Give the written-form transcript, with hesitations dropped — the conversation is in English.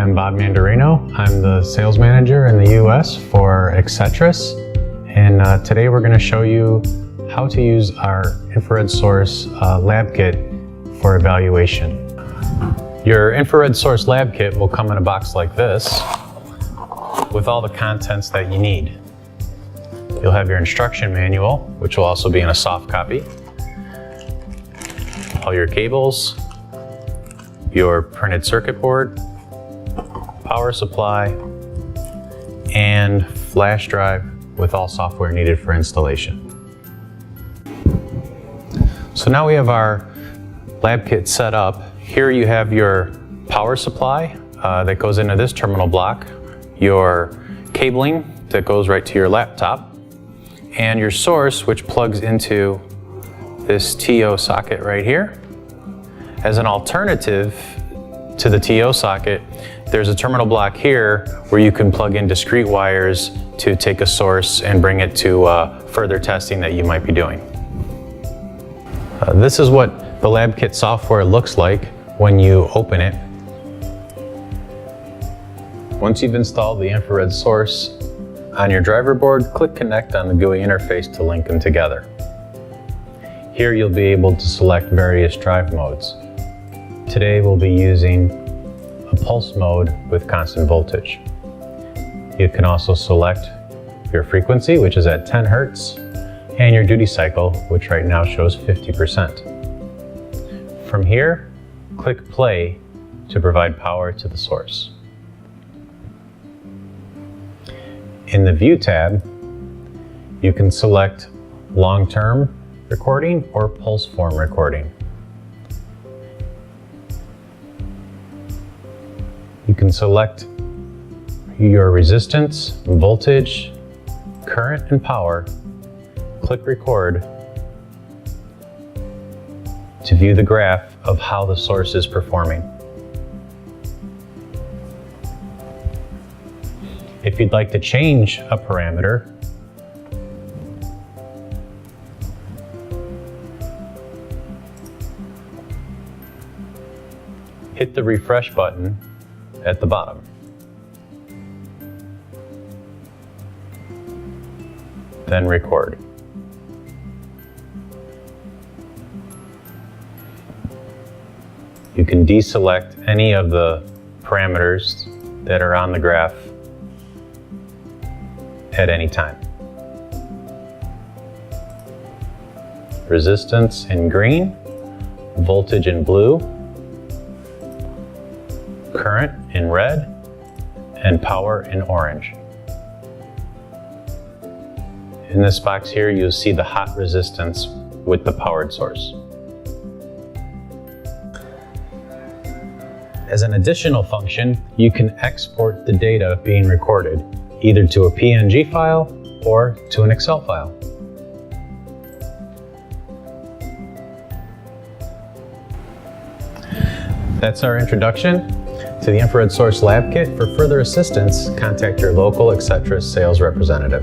I'm Bob Mandarino. I'm the sales manager in the US for Axetris, and today we're going to show you how to use our infrared source LabKit for evaluation. Your infrared source LabKit will come in a box like this with all the contents that you need. You'll have your instruction manual, which will also be in a soft copy, all your cables, your printed circuit board, power supply, and flash drive with all software needed for installation. So now we have our LabKit set up. Here you have your power supply that goes into this terminal block, your cabling that goes right to your laptop, and your source, which plugs into this TO socket right here. As an alternative to the TO socket, there's a terminal block here where you can plug in discrete wires to take a source and bring it to further testing that you might be doing. This is what the LabKit software looks like when you open it. Once you've installed the infrared source on your driver board, click Connect on the GUI interface to link them together. Here you'll be able to select various drive modes. Today we'll be using a pulse mode with constant voltage. You can also select your frequency, which is at 10 Hertz, and your duty cycle, which right now shows 50%. From here, click Play to provide power to the source. In the View tab, you can select long-term recording or pulse form recording. You can select your resistance, voltage, current, and power. Click Record to view the graph of how the source is performing. If you'd like to change a parameter, hit the refresh button at the bottom. Then record. You can deselect any of the parameters that are on the graph at any time. Resistance in green, voltage in blue, current in red, and power in orange. In this box here, you'll see the hot resistance with the powered source. As an additional function, you can export the data being recorded, either to a PNG file or to an Excel file. That's our introduction to the Infrared Source LabKit. For further assistance, contact your local Axetris sales representative.